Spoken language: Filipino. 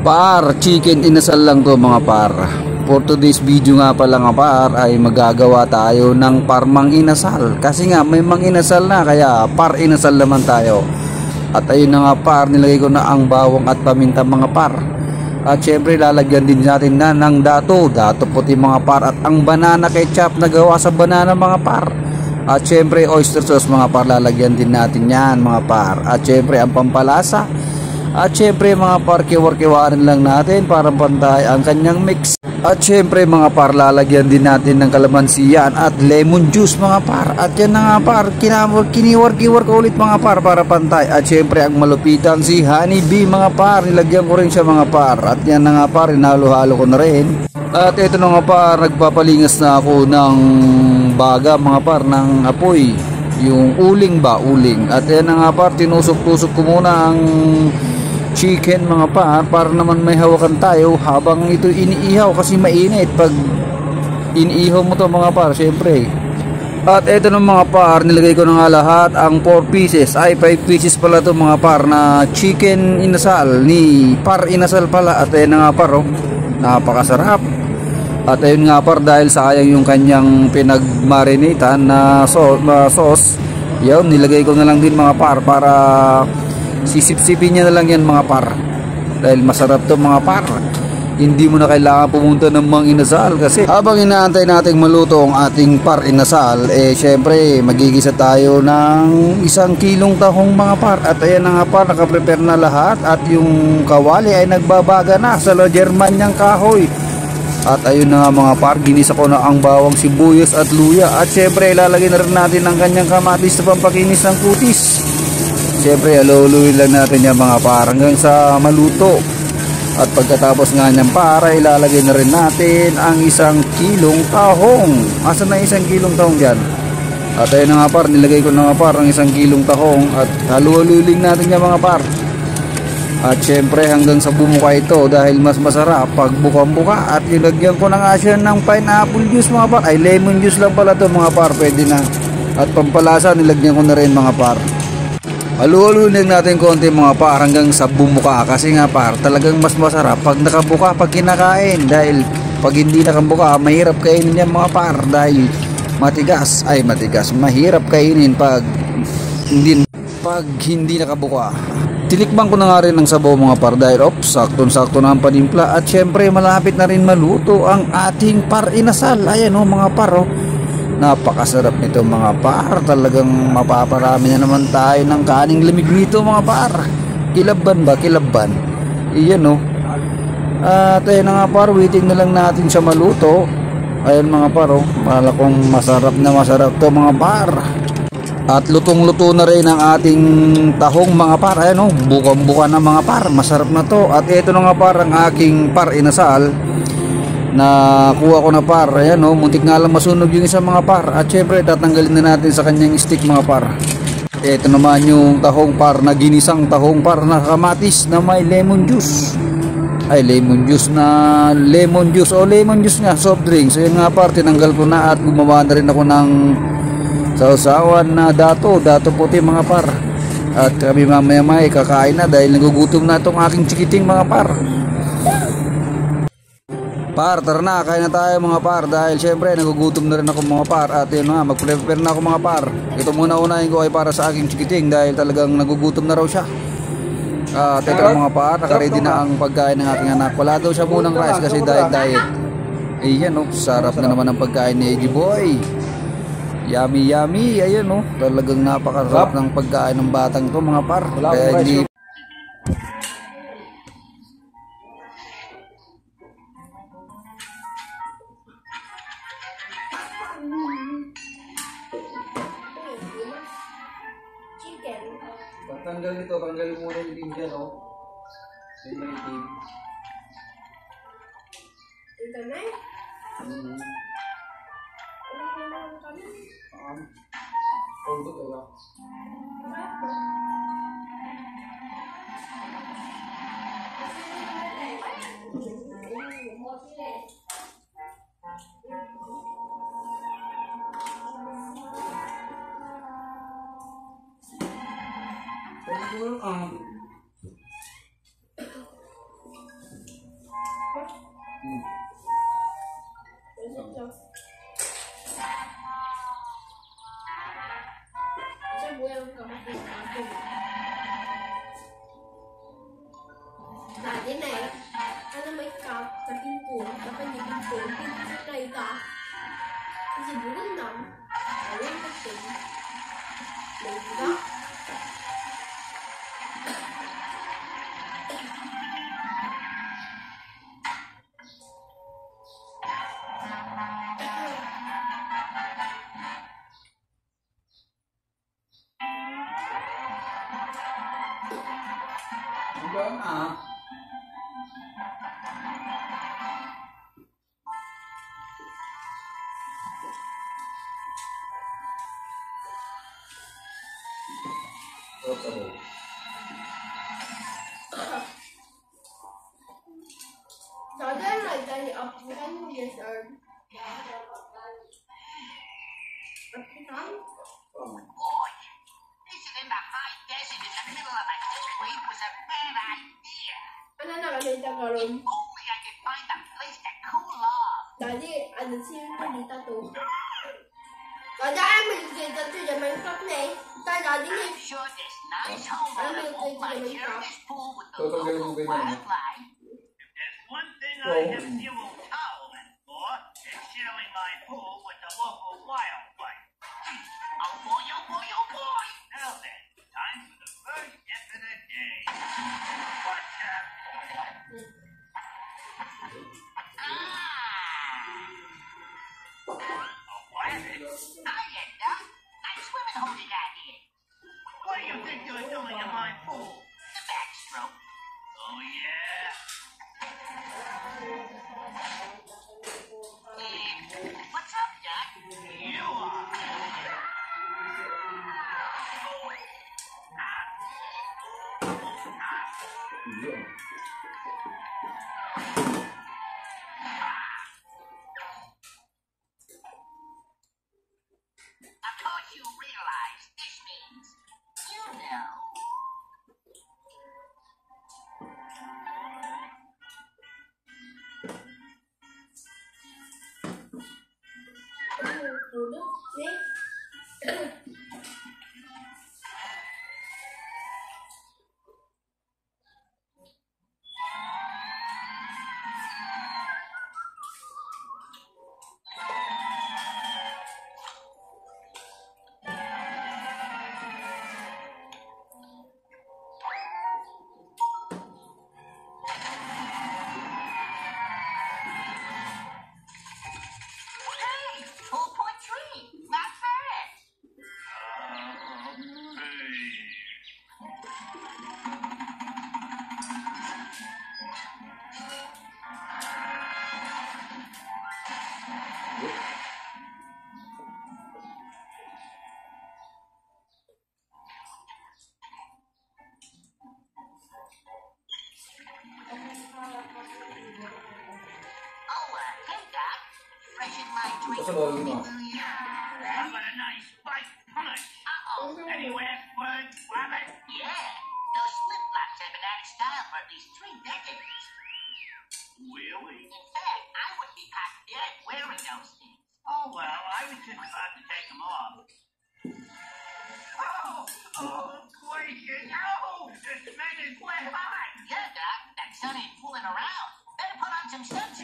Par, chicken inasal lang to mga par. For today's video nga pala nga par ay magagawa tayo ng par mang inasal. Kasi nga may mang inasal na kaya par inasal naman tayo. At ayun na nga par, nilagay ko na ang bawang at paminta mga par. At syempre lalagyan din natin na ng dato puti mga par. At ang banana ketchup na gawa sa banana mga par. At syempre oyster sauce mga par, lalagyan din natin yan mga par. At syempre ang pampalasa. At syempre mga par, kiwar-kiwarin lang natin para pantay ang kanyang mix. At syempre mga par, lalagyan din natin ng kalamansiyan at lemon juice mga par. At yan na nga par, kiniwar-kiwar ko ulit mga par para pantay. At syempre ang malupitan si Honey Bee mga par, nilagyan ko rin siya mga par. At yan na nga par, hinalo-halo ko na rin. At ito na nga par, nagpapalingas na ako ng baga mga par, ng apoy. Yung uling ba, uling. At yan na nga par, tinusok-tusok ko muna ang chicken mga par para naman may hawakan tayo habang ito iniihaw kasi mainit pag iniihaw mo to mga par syempre. At ito ng mga par, nilagay ko na nga lahat ang 4 pieces ay 5 pieces pala to mga par na chicken inasal ni par inasal pala. At ayun na nga par, oh, napakasarap. At ayun nga par, dahil sayang yung kanyang pinagmarinitan na sauce, yun nilagay ko na lang din mga par para sisip-sipin niya na lang yan mga par. Dahil masarap to mga par. Hindi mo na kailangan pumunta ng mang inasal kasi habang inaantay nating maluto ang ating par inasal, syempre magigisa tayo ng 1 kilong tahong mga par. At ayan na nga par, nakaprepare na lahat at yung kawali ay nagbabaga na sa Germanyang kahoy. At ayun na nga mga par, ginisa ko na ang bawang sibuyas at luya. At syempre ilalagay na rin natin ang kanyang kamatis na pampakinis ng kutis. Siyempre aluluin lang natin yan mga par hanggang sa maluto. At pagkatapos nga nyan para, ilalagay na rin natin ang 1 kilong tahong. Asan na 1 kilong tahong dyan? At ayun na nga par, nilagay ko na nga par ang 1 kilong tahong. At haluin natin yan mga par. At siyempre hanggang sa bumuka ito dahil mas masarap pag bukang-buka. At ilagyan ko na nga siya ng pineapple juice mga par. Ay lemon juice lang pala to mga par, pwede na. At pampalasa nilagyan ko na rin mga par. Haluin natin konti mga par hanggang sa bumuka. Kasi nga par, talagang mas masarap pag nakabuka pag kinakain. Dahil pag hindi nakabuka, mahirap kainin yan mga par. Dahil matigas, mahirap kainin pag hindi nakabuka. Tinikman ko na nga rin ang sabaw mga par dahil saktong-sakto na ang panimpla. At syempre malapit na rin maluto ang ating par inasal. Ayan mga par, napakasarap nito mga par. Talagang mapaparami na naman tayo ng kaning lamig nito mga par. Kilabban. Iyan At ayun na nga par, waiting na lang natin siya maluto. Ayun mga par, malakong masarap to mga par. At lutong-luto na rin ang ating tahong mga par. Ayan bukang-buka na mga par, masarap na to. At ito na nga par ang aking par inasal na kuha ko na par. Ayan muntik nga lang masunog yung isa mga par. At syempre tatanggalin na natin sa kanyang stick mga par. Ito naman yung tahong par na ginisang tahong par na kamatis na may lemon juice. Ay lemon juice nga, soft drinks. So yun nga par, tinanggal ko na at gumawa na rin ako ng sausawan na dato puti mga par. At kami mamaya kakain na dahil nagugutom na itong aking chikiting mga par. Par, tara na, kain na tayo mga par. Dahil syempre nagugutom na rin ako mga par. At yun nga, mag-prepare na ako mga par. Ito muna unahin ko ay para sa aking chikiting dahil talagang nagugutom na raw siya. Teka lang mga par, nakaready na ang pagkain ng aking anak. Wala daw siya munang rice kasi diet. Ayan sarap na naman ang pagkain ni Eggy Boy. Yummy, ayan talagang napakasarap ng pagkain ng batang to mga par. Kaya hindi tanggalin muna yung team dyan yung may team ito na Saya buang kamar aku. Tadi nih, ada makeup tapi pun, tapi di pintu naik kah? Jadi bukan dong, ada yang penting. Makeup. Doon ah. Tadi lagi aku kan biasa. Aku kan. Boy, fishing in the high desert in the middle of a heat wave was a bad idea. Ano na kasi karon? Only I could find a place to cool off. Tadi ada sini dito to. Tadi ay may dito to yung Minecraft na eh. Tadi ni. I'm sure this nice home on the pool might share this pool with the Total local ganun ba yun? wildlife. If there's one thing I have zero tolerance for, it's sharing my pool with the local wildlife. Oh boy, oh boy, oh boy! Now then, time for the first step of the day. What's up? A rabbit? Hiya, Doc. Nice swimming hole you got here. What do you think you're doing in my pool? The backstroke. Oh, yeah? What's up, Doc? You are. Of course you realize this means, you know. Duduk nih. Hey, 4.3. Not bad. Hey, Doc. Freshen my drink What's the for volume me, now? will ya? How about a nice spike punch? Uh-oh. Any last words, Rabbit? Yeah, those flip-flops have been out of style for at least 3 decades. Really? In fact, I would be caught dead wearing those things. Oh, well, I was just about to take them off. Oh, gracious. Oh, this man is wet hot. Yeah, Doc, that sun ain't fooling around. Better put on some sunscreen.